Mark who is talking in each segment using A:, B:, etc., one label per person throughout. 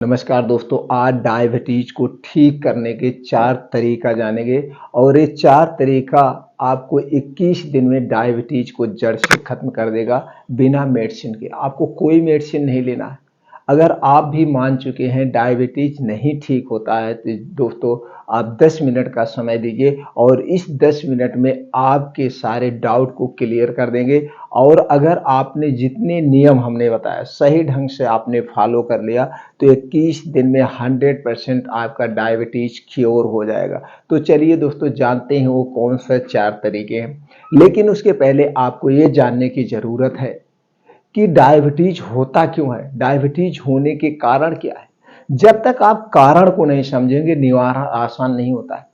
A: नमस्कार दोस्तों, आज डायबिटीज को ठीक करने के 4 तरीका जानेंगे और ये 4 तरीका आपको 21 दिन में डायबिटीज को जड़ से खत्म कर देगा बिना मेडिसिन के। आपको कोई मेडिसिन नहीं लेना है। अगर आप भी मान चुके हैं डायबिटीज नहीं ठीक होता है तो दोस्तों आप 10 मिनट का समय दीजिए और इस 10 मिनट में आपके सारे डाउट को क्लियर कर देंगे। और अगर आपने जितने नियम हमने बताया सही ढंग से आपने फॉलो कर लिया तो 21 दिन में 100% आपका डायबिटीज क्योर हो जाएगा। तो चलिए दोस्तों जानते हैं वो कौन सा 4 तरीके हैं। लेकिन उसके पहले आपको ये जानने की ज़रूरत है कि डायबिटीज होता क्यों है, डायबिटीज होने के कारण क्या है। जब तक आप कारण को नहीं समझेंगे निवारण आसान नहीं होता है।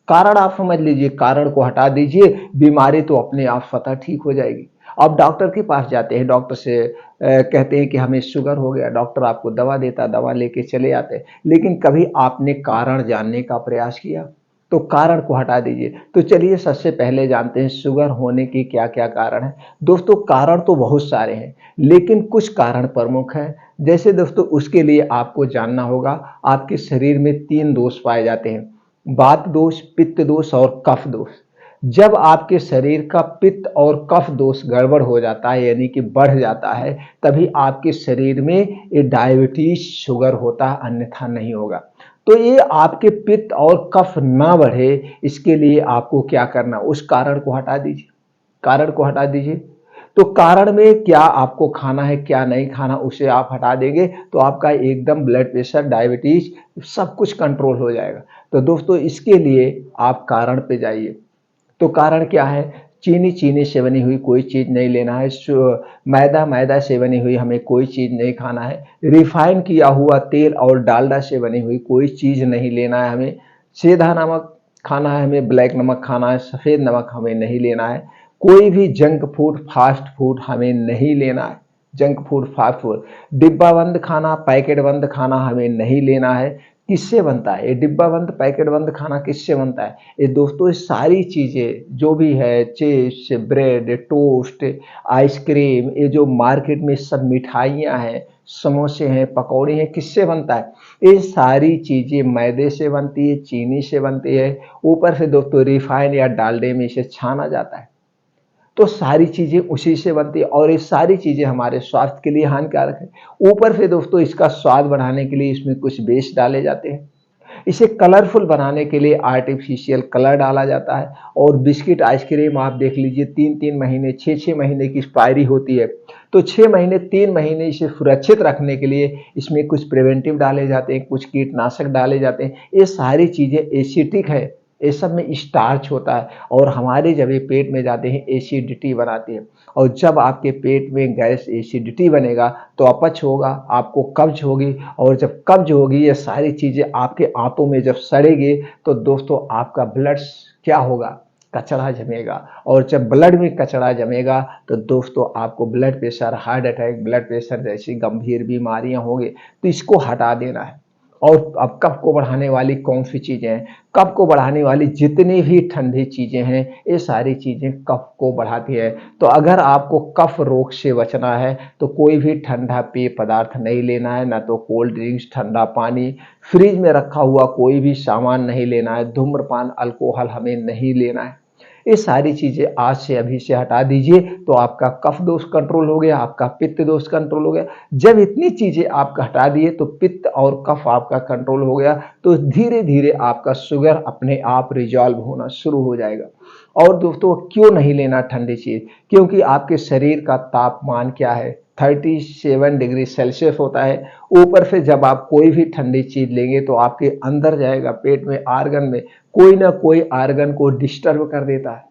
A: कारण आप समझ लीजिए, कारण को हटा दीजिए, बीमारी तो अपने आप स्वतः ठीक हो जाएगी। अब डॉक्टर के पास जाते हैं, डॉक्टर से कहते हैं कि हमें शुगर हो गया, डॉक्टर आपको दवा देता, दवा लेके चले आते हैं। लेकिन कभी आपने कारण जानने का प्रयास किया? तो कारण को हटा दीजिए। तो चलिए सबसे पहले जानते हैं शुगर होने के क्या क्या कारण हैं। दोस्तों कारण तो बहुत सारे हैं लेकिन कुछ कारण प्रमुख हैं। जैसे दोस्तों उसके लिए आपको जानना होगा, आपके शरीर में 3 दोष पाए जाते हैं, वात दोष, पित्त दोष और कफ दोष। जब आपके शरीर का पित्त और कफ दोष गड़बड़ हो जाता है यानी कि बढ़ जाता है, तभी आपके शरीर में ये डायबिटीज शुगर होता है, अन्यथा नहीं होगा। तो ये आपके पित्त और कफ ना बढ़े इसके लिए आपको क्या करना, उस कारण को हटा दीजिए। कारण को हटा दीजिए। तो कारण में क्या आपको खाना है क्या नहीं खाना उसे आप हटा देंगे तो आपका एकदम ब्लड प्रेशर, डायबिटीज सब कुछ कंट्रोल हो जाएगा। तो दोस्तों इसके लिए आप कारण पे जाइए। तो कारण क्या है? चीनी से बनी हुई कोई चीज़ नहीं लेना है, मैदा से बनी हुई हमें कोई चीज़ नहीं खाना है, रिफाइन किया हुआ तेल और डालडा से बनी हुई कोई चीज़ नहीं लेना है हमें, सीधा नमक खाना है हमें, ब्लैक नमक खाना है, सफ़ेद नमक हमें नहीं लेना है, कोई भी जंक फूड, फास्ट फूड हमें नहीं लेना है। जंक फूड, फास्ट फूड, डिब्बा बंद खाना, पैकेट बंद खाना हमें नहीं लेना है। किससे बनता है ये डिब्बा बंद पैकेट बंद खाना? किससे बनता है ये दोस्तों? ये सारी चीज़ें जो भी है, चिप्स, ब्रेड, टोस्ट, आइसक्रीम, ये जो मार्केट में सब मिठाइयाँ हैं, समोसे हैं, पकौड़े हैं, किससे बनता है? ये सारी चीज़ें मैदे से बनती है, चीनी से बनती है, ऊपर से दोस्तों रिफाइन या डालडे में इसे छाना जाता है। तो सारी चीज़ें उसी से बनती है और ये सारी चीज़ें हमारे स्वास्थ्य के लिए हानिकारक है। ऊपर से दोस्तों इसका स्वाद बढ़ाने के लिए इसमें कुछ बेस डाले जाते हैं। इसे कलरफुल बनाने के लिए आर्टिफिशियल कलर डाला जाता है। और बिस्किट, आइसक्रीम आप देख लीजिए 3-3 महीने, 6-6 महीने की एक्सपायरी होती है। तो 6 महीने, 3 महीने इसे सुरक्षित रखने के लिए इसमें कुछ प्रिवेंटिव डाले जाते हैं, कुछ कीटनाशक डाले जाते हैं। ये सारी चीज़ें एसिडिक है, ये सब में स्टार्च होता है और हमारे जब ये पेट में जाते हैं एसिडिटी बनाती है। और जब आपके पेट में गैस एसिडिटी बनेगा तो अपच होगा, आपको कब्ज होगी और जब कब्ज होगी ये सारी चीज़ें आपके आंतों में जब सड़ेगी तो दोस्तों आपका ब्लड क्या होगा? कचरा जमेगा। और जब ब्लड में कचरा जमेगा तो दोस्तों आपको blood pressure, heart attack, blood pressure जैसी गंभीर बीमारियां होंगी। तो इसको हटा देना है। और अब कफ को बढ़ाने वाली कौन सी चीज़ें हैं? कफ को बढ़ाने वाली जितनी भी ठंडी चीज़ें हैं ये सारी चीज़ें कफ को बढ़ाती है। तो अगर आपको कफ रोग से बचना है तो कोई भी ठंडा पेय पदार्थ नहीं लेना है, ना तो कोल्ड ड्रिंक्स, ठंडा पानी, फ्रिज में रखा हुआ कोई भी सामान नहीं लेना है, धूम्रपान, अल्कोहल हमें नहीं लेना है। ये सारी चीज़ें आज से अभी से हटा दीजिए तो आपका कफ दोष कंट्रोल हो गया, आपका पित्त दोष कंट्रोल हो गया। जब इतनी चीज़ें आप हटा दिए तो पित्त और कफ आपका कंट्रोल हो गया तो धीरे धीरे आपका शुगर अपने आप रिजॉल्व होना शुरू हो जाएगा। और दोस्तों क्यों नहीं लेना ठंडी चीज़? क्योंकि आपके शरीर का तापमान क्या है? 37 डिग्री सेल्सियस होता है। ऊपर से जब आप कोई भी ठंडी चीज़ लेंगे तो आपके अंदर जाएगा, पेट में, आर्गन में कोई ना कोई आर्गन को डिस्टर्ब कर देता है।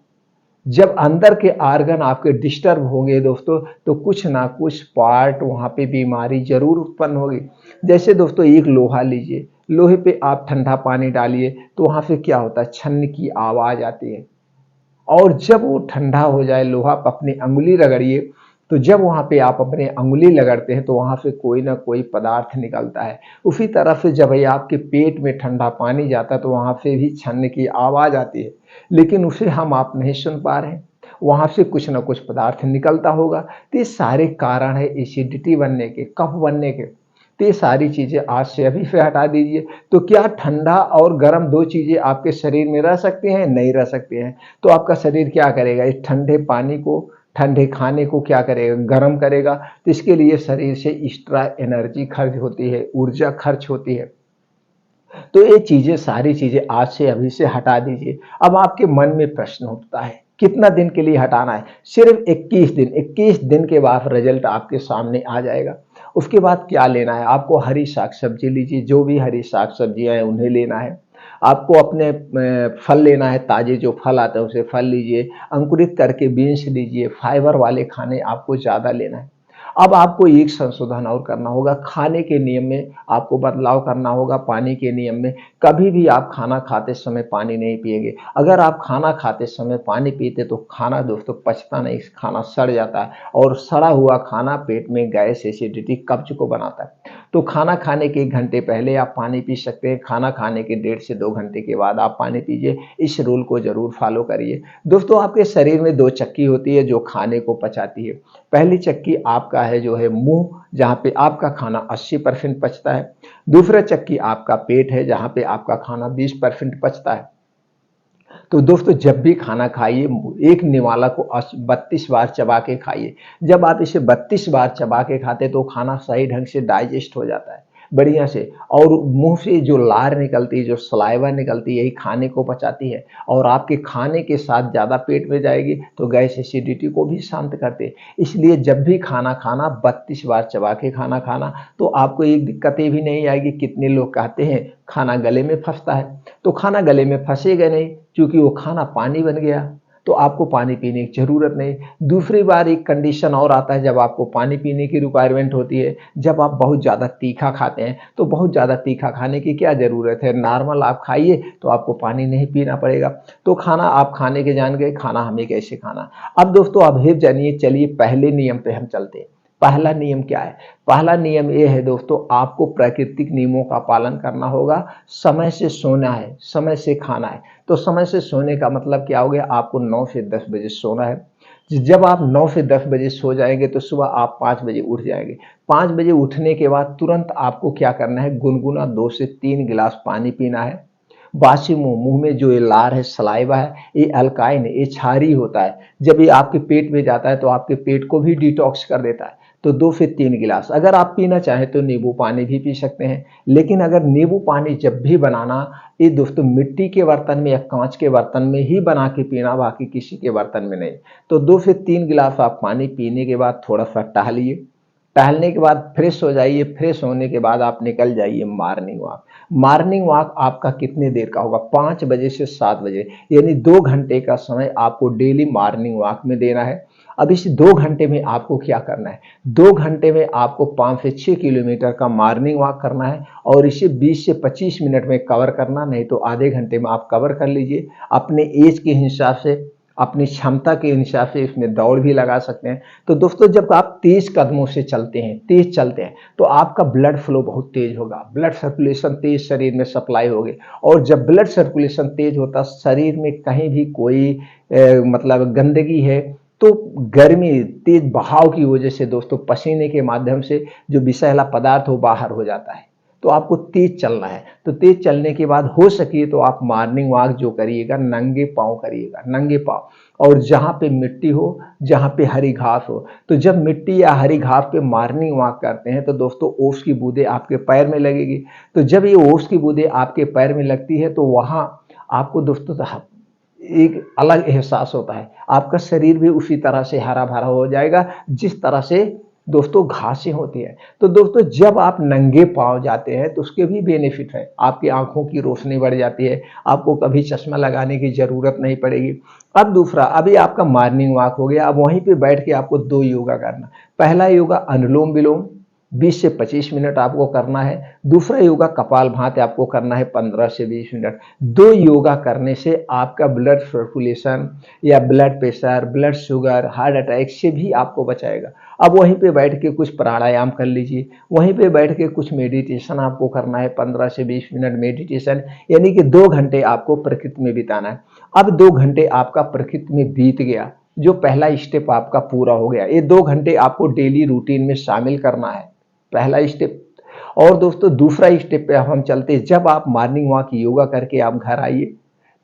A: जब अंदर के आर्गन आपके डिस्टर्ब होंगे दोस्तों तो कुछ ना कुछ पार्ट वहाँ पे बीमारी जरूर उत्पन्न होगी। जैसे दोस्तों एक लोहा लीजिए, लोहे पे आप ठंडा पानी डालिए तो वहाँ से क्या होता है? छन्न की आवाज़ आती है। और जब वो ठंडा हो जाए लोहा, आप अपनी अंगुली रगड़िए तो जब वहाँ पे आप अपने अंगुली रगड़ते हैं तो वहाँ से कोई ना कोई पदार्थ निकलता है। उसी तरह से जब ये आपके पेट में ठंडा पानी जाता है तो वहाँ से भी छन्न की आवाज़ आती है, लेकिन उसे हम आप नहीं सुन पा रहे हैं। वहाँ से कुछ ना कुछ पदार्थ निकलता होगा। तो ये सारे कारण है एसिडिटी बनने के, कफ बनने के। तो तो ये सारी चीजें आज से अभी से हटा दीजिए। तो क्या ठंडा और गर्म दो चीजें आपके शरीर में रह सकती हैं? नहीं रह सकती हैं। तो आपका शरीर क्या करेगा? इस ठंडे पानी को, ठंडे खाने को क्या करेगा? गर्म करेगा। तो इसके लिए शरीर से एक्स्ट्रा एनर्जी खर्च होती है, ऊर्जा खर्च होती है। तो ये चीजें, सारी चीजें आज से अभी से हटा दीजिए। अब आपके मन में प्रश्न उठता है, कितना दिन के लिए हटाना है? सिर्फ 21 दिन। 21 दिन के बाद रिजल्ट आपके सामने आ जाएगा। उसके बाद क्या लेना है? आपको हरी साग सब्जी लीजिए, जो भी हरी साग सब्जियां हैं उन्हें लेना है। आपको अपने फल लेना है, ताजे जो फल आते हैं उसे फल लीजिए, अंकुरित करके बीन्स लीजिए, फाइबर वाले खाने आपको ज्यादा लेना है। अब आपको एक संशोधन और करना होगा, खाने के नियम में आपको बदलाव करना होगा। पानी के नियम में कभी भी आप खाना खाते समय पानी नहीं पिएंगे। अगर आप खाना खाते समय पानी पीते तो खाना दोस्तों पचता नहीं, खाना सड़ जाता है, और सड़ा हुआ खाना पेट में गैस, एसिडिटी, कब्ज को बनाता है। तो खाना खाने के 1 घंटे पहले आप पानी पी सकते हैं, खाना खाने के 1.5 से 2 घंटे के बाद आप पानी पीजिए। इस रूल को जरूर फॉलो करिए। दोस्तों, आपके शरीर में 2 चक्की होती है जो खाने को पचाती है। पहली चक्की आपका है जो है मुंह, जहां पे आपका खाना 80% पचता है। दूसरा चक्की आपका पेट है, जहां पे आपका खाना 20% पचता है। तो दोस्तों, जब भी खाना खाइए, एक निवाला को 32 बार चबा के खाइए। जब आप इसे 32 बार चबा के खाते तो खाना सही ढंग से डाइजेस्ट हो जाता है बढ़िया से, और मुंह से जो लार निकलती है, जो सलाइवा निकलती है, यही खाने को पचाती है, और आपके खाने के साथ ज्यादा पेट में जाएगी तो गैस, एसिडिटी को भी शांत करते हैं। इसलिए जब भी खाना खाना 32 बार चबा के खाना खाना, तो आपको एक दिक्कतें भी नहीं आएगी। कितने लोग कहते हैं खाना गले में फंसता है, तो खाना गले में फंसेगा नहीं, क्योंकि वो खाना पानी बन गया। तो आपको पानी पीने की जरूरत नहीं। दूसरी बार एक कंडीशन और आता है जब आपको पानी पीने की रिक्वायरमेंट होती है, जब आप बहुत ज़्यादा तीखा खाते हैं। तो बहुत ज़्यादा तीखा खाने की क्या ज़रूरत है? नॉर्मल आप खाइए तो आपको पानी नहीं पीना पड़ेगा। तो खाना आप खाने के जान गए, खाना हमें कैसे खाना। अब दोस्तों, अब हिप जानिए, चलिए पहले नियम पे हम चलते हैं। पहला नियम क्या है? पहला नियम यह है दोस्तों, आपको प्राकृतिक नियमों का पालन करना होगा। समय से सोना है, समय से खाना है। तो समय से सोने का मतलब क्या हो गया? आपको 9 से 10 बजे सोना है। जब आप 9 से 10 बजे सो जाएंगे तो सुबह आप 5 बजे उठ जाएंगे। 5 बजे उठने के बाद तुरंत आपको क्या करना है? गुनगुना 2 से 3 गिलास पानी पीना है। बासी मुंह में जो ये लार है, सलाइवा है, ये अल्काइन है, ये क्षारी होता है। जब ये आपके पेट में जाता है तो आपके पेट को भी डिटॉक्स कर देता है। तो 2 से 3 गिलास, अगर आप पीना चाहें तो नींबू पानी भी पी सकते हैं। लेकिन अगर नींबू पानी जब भी बनाना, ये दोस्तों मिट्टी के बर्तन में या कांच के बर्तन में ही बना के पीना, बाकी किसी के बर्तन में नहीं। तो 2 से 3 गिलास आप पानी पीने के बाद थोड़ा सा टहलिए। टहलने के बाद फ्रेश हो जाइए। फ्रेश होने के बाद आप निकल जाइए मॉर्निंग वॉक। मॉर्निंग वॉक आपका कितने देर का होगा? 5 बजे से 7 बजे, यानी 2 घंटे का समय आपको डेली मॉर्निंग वॉक में देना है। अब इस 2 घंटे में आपको क्या करना है? 2 घंटे में आपको 5 से 6 किलोमीटर का मॉर्निंग वॉक करना है, और इसे 20 से 25 मिनट में कवर करना, नहीं तो आधे घंटे में आप कवर कर लीजिए। अपने एज के हिसाब से, अपनी क्षमता के हिसाब से इसमें दौड़ भी लगा सकते हैं। तो दोस्तों, जब आप तेज कदमों से चलते हैं, तेज चलते हैं, तो आपका ब्लड फ्लो बहुत तेज होगा, ब्लड सर्कुलेशन तेज शरीर में सप्लाई होगी। और जब ब्लड सर्कुलेशन तेज होता, शरीर में कहीं भी कोई मतलब गंदगी है, तो गर्मी, तेज बहाव की वजह से दोस्तों पसीने के माध्यम से जो विषैला पदार्थ हो बाहर हो जाता है। तो आपको तेज चलना है। तो तेज चलने के बाद हो सके तो आप मॉर्निंग वॉक जो करिएगा, नंगे पांव करिएगा, नंगे पांव। और जहां पे मिट्टी हो, जहां पे हरी घास हो, तो जब मिट्टी या हरी घास पे मॉर्निंग वॉक करते हैं तो दोस्तों ओस की बूंदें आपके पैर में लगेगी। तो जब ये ओस की बूंदें आपके पैर में लगती है तो वहां आपको दोस्तों एक अलग एहसास होता है। आपका शरीर भी उसी तरह से हरा भरा हो जाएगा जिस तरह से दोस्तों घासें होती है। तो दोस्तों, जब आप नंगे पांव जाते हैं तो उसके भी बेनिफिट है। आपकी आंखों की रोशनी बढ़ जाती है, आपको कभी चश्मा लगाने की जरूरत नहीं पड़ेगी। अब दूसरा, अभी आपका मॉर्निंग वॉक हो गया। अब वहीं पे बैठ के आपको 2 योगा करना। पहला योगा अनुलोम विलोम, 20 से 25 मिनट आपको करना है। दूसरा योगा कपालभाति आपको करना है 15 से 20 मिनट। 2 योगा करने से आपका ब्लड सर्कुलेशन या blood pressure, blood sugar, heart attack से भी आपको बचाएगा। अब वहीं पे बैठ के कुछ प्राणायाम कर लीजिए। वहीं पे बैठ के कुछ मेडिटेशन आपको करना है, 15 से 20 मिनट मेडिटेशन, यानी कि 2 घंटे आपको प्रकृति में बिताना है। अब 2 घंटे आपका प्रकृति में बीत गया, जो पहला स्टेप आपका पूरा हो गया। ये 2 घंटे आपको डेली रूटीन में शामिल करना है, पहला स्टेप। और दोस्तों दूसरा स्टेप पे अब हम चलते हैं। जब आप मॉर्निंग वॉक योगा करके आप घर आइए,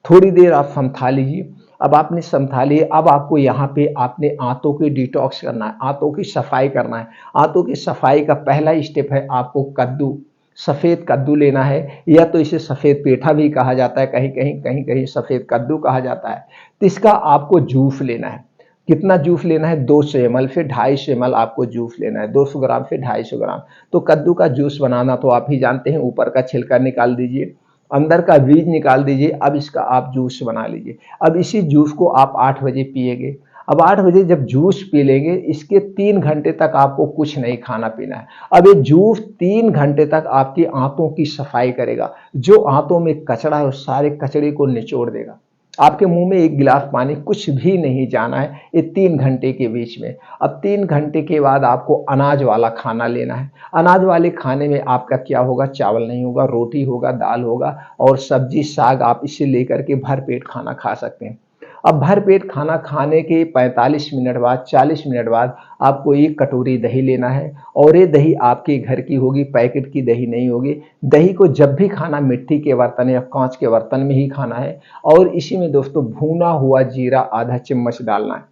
A: थोड़ी देर आप समथा लीजिए। अब आपने समथा लिए, अब आपको यहाँ पे आपने आंतों की डिटॉक्स करना है, आंतों की सफाई करना है। आंतों की सफाई का पहला स्टेप है आपको कद्दू, सफेद कद्दू लेना है, या तो इसे सफेद पेठा भी कहा जाता है, कहीं कहीं सफेद कद्दू कहा जाता है। तो इसका आपको जूस लेना है। कितना जूस लेना है? 200 ml से 250 ml आपको जूस लेना है, 200 ग्राम से 250 ग्राम। तो कद्दू का जूस बनाना तो आप ही जानते हैं, ऊपर का छिलका निकाल दीजिए, अंदर का बीज निकाल दीजिए। अब इसका आप जूस बना लीजिए। अब इसी जूस को आप 8 बजे पिएंगे। अब 8 बजे जब जूस पी लेंगे, इसके 3 घंटे तक आपको कुछ नहीं खाना पीना है। अब ये जूस 3 घंटे तक आपकी आंतों की सफाई करेगा। जो आंतों में कचरा है उस सारे कचरे को निचोड़ देगा। आपके मुंह में 1 गिलास पानी, कुछ भी नहीं जाना है ये 3 घंटे के बीच में। अब 3 घंटे के बाद आपको अनाज वाला खाना लेना है। अनाज वाले खाने में आपका क्या होगा? चावल नहीं होगा, रोटी होगा, दाल होगा और सब्जी साग। आप इसे लेकर के भर पेट खाना खा सकते हैं। अब भर पेट खाना खाने के 45 मिनट बाद, 40 मिनट बाद आपको 1 कटोरी दही लेना है, और ये दही आपके घर की होगी, पैकेट की दही नहीं होगी। दही को जब भी खाना मिट्टी के बर्तन या कांच के बर्तन में ही खाना है। और इसी में दोस्तों भुना हुआ जीरा आधा चम्मच डालना है।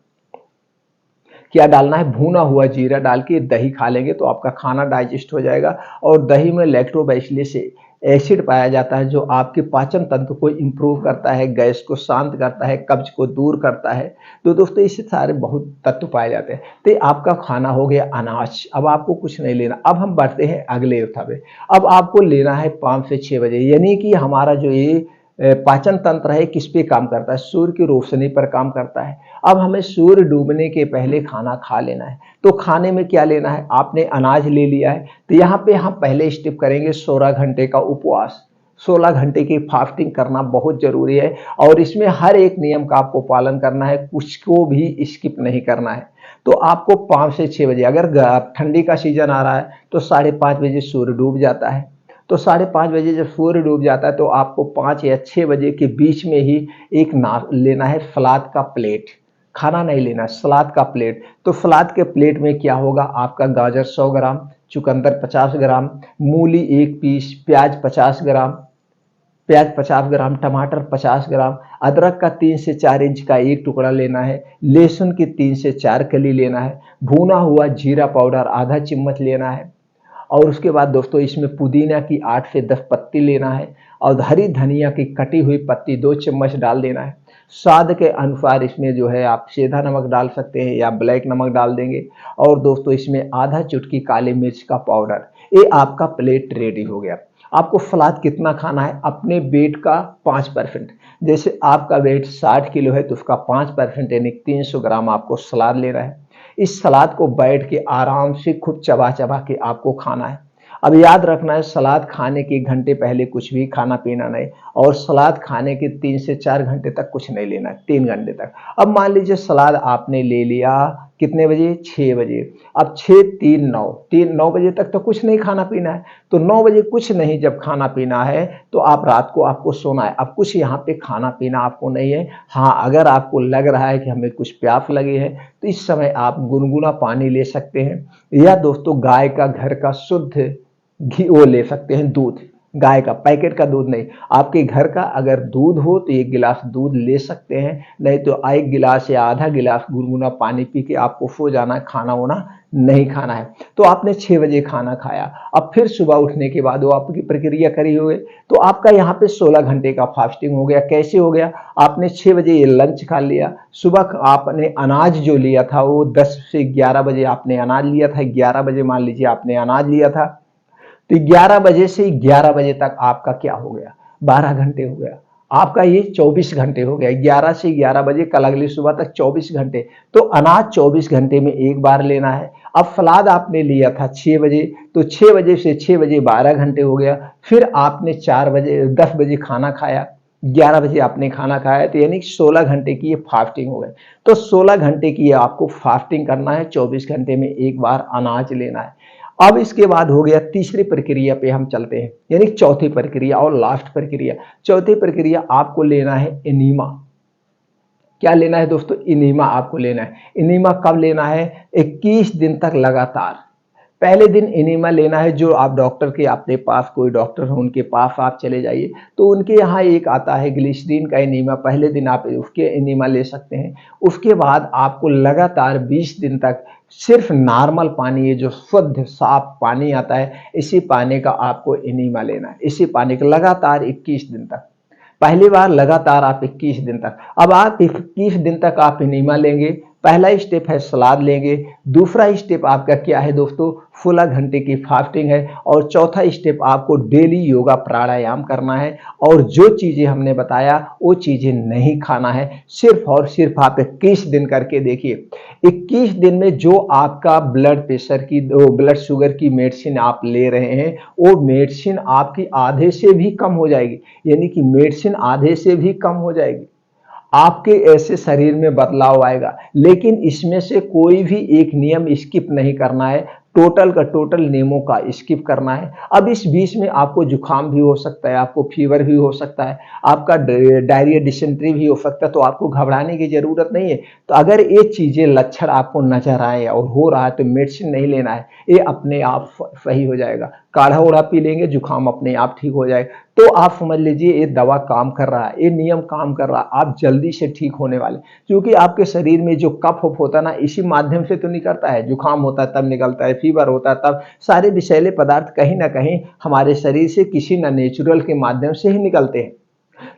A: क्या डालना है? भुना हुआ जीरा डाल के दही खा लेंगे तो आपका खाना डाइजेस्ट हो जाएगा। और दही में लैक्टोबैसिलस एसिड पाया जाता है, जो आपके पाचन तंत्र को इंप्रूव करता है, गैस को शांत करता है, कब्ज को दूर करता है। तो दोस्तों इससे सारे बहुत तत्व पाए जाते हैं। तो ये आपका खाना हो गया अनाज। अब आपको कुछ नहीं लेना। अब हम बढ़ते हैं अगले पे। अब आपको लेना है 5 से 6 बजे, यानी कि हमारा जो ये पाचन तंत्र है किस पे काम करता है? सूर्य की रोशनी पर काम करता है। अब हमें सूर्य डूबने के पहले खाना खा लेना है। तो खाने में क्या लेना है? आपने अनाज ले लिया है, तो यहाँ पे हम पहले स्टेप करेंगे 16 घंटे का उपवास। 16 घंटे की फास्टिंग करना बहुत जरूरी है, और इसमें हर एक नियम का आपको पालन करना है, कुछ को भी स्किप नहीं करना है। तो आपको 5 से 6 बजे, अगर ठंडी का सीजन आ रहा है तो 5:30 बजे सूर्य डूब जाता है। तो 5:30 बजे जब सूर्य डूब जाता है तो आपको 5 या 6 बजे के बीच में ही एक लेना है सलाद का प्लेट। खाना नहीं लेना, सलाद का प्लेट। तो सलाद के प्लेट में क्या होगा? आपका गाजर 100 ग्राम, चुकंदर 50 ग्राम, मूली 1 पीस, प्याज 50 ग्राम, टमाटर 50 ग्राम, अदरक का 3 से 4 इंच का एक टुकड़ा लेना है, लहसुन की 3 से 4 कली लेना है, भुना हुआ जीरा पाउडर आधा चम्मच लेना है। और उसके बाद दोस्तों इसमें पुदीना की 8 से 10 पत्ती लेना है, और हरी धनिया की कटी हुई पत्ती 2 चम्मच डाल देना है। स्वाद के अनुसार इसमें जो है आप सेंधा नमक डाल सकते हैं या ब्लैक नमक डाल देंगे। और दोस्तों इसमें आधा चुटकी काली मिर्च का पाउडर। ये आपका प्लेट रेडी हो गया। आपको सलाद कितना खाना है? अपने वेट का 5%। जैसे आपका वेट 60 किलो है तो उसका 5% यानी 300 ग्राम आपको सलाद लेना है। इस सलाद को बैठ के आराम से खूब चबा चबा के आपको खाना है। अब याद रखना है, सलाद खाने के 1 घंटे पहले कुछ भी खाना पीना नहीं, और सलाद खाने के 3 से 4 घंटे तक कुछ नहीं लेना है, 3 घंटे तक। अब मान लीजिए सलाद आपने ले लिया कितने बजे? 6 बजे। अब 6 3 9 बजे तक तो कुछ नहीं खाना पीना है। तो 9 बजे कुछ नहीं जब खाना पीना है तो आप रात को आपको सोना है। अब कुछ यहाँ पे खाना पीना आपको नहीं है। हाँ, अगर आपको लग रहा है कि हमें कुछ प्यास लगी है तो इस समय आप गुनगुना पानी ले सकते हैं, या दोस्तों गाय का घर का शुद्ध घी वो ले सकते हैं, दूध। गाय का, पैकेट का दूध नहीं। आपके घर का अगर दूध हो तो 1 गिलास दूध ले सकते हैं, नहीं तो 1 गिलास या आधा गिलास गुनगुना पानी पी के आपको सो जाना है, खाना होना नहीं खाना है। तो आपने 6 बजे खाना खाया। अब फिर सुबह उठने के बाद वो आपकी प्रक्रिया करी हुए तो आपका यहाँ पे 16 घंटे का फास्टिंग हो गया। कैसे हो गया? आपने 6 बजे ये लंच खा लिया, सुबह आपने अनाज जो लिया था वो 10 से 11 बजे आपने अनाज लिया था, 11 बजे मान लीजिए आपने अनाज लिया था, तो 11 बजे से 11 बजे तक आपका क्या हो गया? 12 घंटे हो गया। आपका ये 24 घंटे हो गया। 11 से 11 बजे कल अगली सुबह तक 24 घंटे। तो अनाज 24 घंटे में एक बार लेना है। अब सलाद आपने लिया था 6 बजे, तो 6 बजे से 6 बजे 12 घंटे हो गया। फिर आपने 4 बजे 10 बजे खाना खाया, 11 बजे आपने खाना खाया, तो यानी 16 घंटे की ये फास्टिंग हो गई। तो 16 घंटे की आपको फास्टिंग करना है, 24 घंटे में एक बार अनाज लेना है। अब इसके बाद हो गया तीसरी प्रक्रिया पे हम चलते हैं, यानी चौथी प्रक्रिया और लास्ट प्रक्रिया। चौथी प्रक्रिया आपको लेना है एनीमा। क्या लेना है दोस्तों? एनीमा आपको लेना है। एनीमा कब लेना है? 21 दिन तक लगातार। पहले दिन इनेमा लेना है, जो आप डॉक्टर के अपने पास कोई डॉक्टर हो उनके पास आप चले जाइए, तो उनके यहाँ एक आता है ग्लिसरीन का इनेमा, पहले दिन आप उसके इनेमा ले सकते हैं। उसके बाद आपको लगातार 20 दिन तक सिर्फ नॉर्मल पानी, ये जो शुद्ध साफ पानी आता है, इसी पानी का आपको इनेमा लेना है। इसी पानी का लगातार 21 दिन तक, पहली बार लगातार आप 21 दिन तक, अब आप 21 दिन तक आप इनेमा लेंगे। पहला स्टेप है सलाद लेंगे, दूसरा स्टेप आपका क्या है दोस्तों, 16 घंटे की फास्टिंग है, और चौथा स्टेप आपको डेली योगा प्राणायाम करना है, और जो चीजें हमने बताया वो चीजें नहीं खाना है। सिर्फ और सिर्फ आप 21 दिन करके देखिए। 21 दिन में जो आपका ब्लड प्रेशर की, ब्लड शुगर की मेडिसिन आप ले रहे हैं, वो मेडिसिन आपकी आधे से भी कम हो जाएगी, यानी कि मेडिसिन आधे से भी कम हो जाएगी। आपके ऐसे शरीर में बदलाव आएगा। लेकिन इसमें से कोई भी एक नियम स्किप नहीं करना है, टोटल का टोटल नियमों का स्किप करना है। अब इस बीच में आपको जुकाम भी हो सकता है, आपको फीवर भी हो सकता है, आपका डायरिया डिसेंट्री भी हो सकता है, तो आपको घबराने की जरूरत नहीं है। तो अगर ये चीजें लक्षण आपको नजर आए और हो रहा है तो मेडिसिन नहीं लेना है, ये अपने आप सही हो जाएगा। काढ़ा उड़ा पी लेंगे, जुकाम अपने आप ठीक हो जाएगा। तो आप समझ लीजिए ये दवा काम कर रहा है, ये नियम काम कर रहा है, आप जल्दी से ठीक होने वाले। क्योंकि आपके शरीर में जो कफ होता है ना, इसी माध्यम से तो निकलता है। जुकाम होता है तब निकलता है, फीवर होता है तब, सारे विषैले पदार्थ कहीं ना कहीं हमारे शरीर से किसी न नेचुरल के माध्यम से ही निकलते हैं।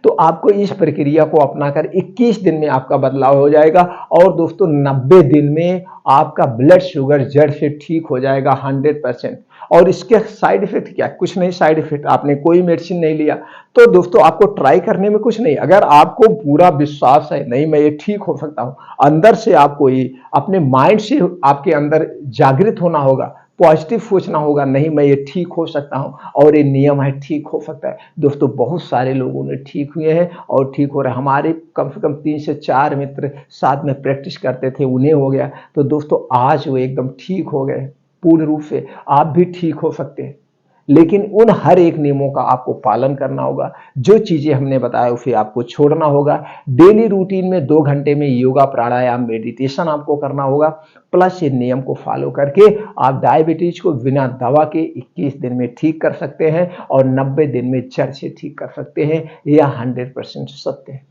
A: तो आपको इस प्रक्रिया को अपनाकर 21 दिन में आपका बदलाव हो जाएगा, और दोस्तों 90 दिन में आपका ब्लड शुगर जड़ से ठीक हो जाएगा 100%। और इसके साइड इफेक्ट क्या है? कुछ नहीं साइड इफेक्ट, आपने कोई मेडिसिन नहीं लिया। तो दोस्तों आपको ट्राई करने में कुछ नहीं, अगर आपको पूरा विश्वास है नहीं मैं ये ठीक हो सकता हूं, अंदर से आपको ये अपने माइंड से आपके अंदर जागृत होना होगा, पॉजिटिव सोचना होगा, नहीं मैं ये ठीक हो सकता हूं, और ये नियम है ठीक हो सकता है। दोस्तों बहुत सारे लोगों ने ठीक हुए हैं और ठीक हो रहे हैं। हमारे कम से कम 3 से 4 मित्र साथ में प्रैक्टिस करते थे, उन्हें हो गया। तो दोस्तों आज वो एकदम ठीक हो गए पूर्ण रूप से। आप भी ठीक हो सकते हैं, लेकिन उन हर एक नियमों का आपको पालन करना होगा। जो चीजें हमने बताया उसे आपको छोड़ना होगा। डेली रूटीन में 2 घंटे में योगा प्राणायाम मेडिटेशन आपको करना होगा, प्लस ये नियम को फॉलो करके आप डायबिटीज को बिना दवा के 21 दिन में ठीक कर सकते हैं, और 90 दिन में जड़ से ठीक कर सकते हैं। यह 100% सत्य है।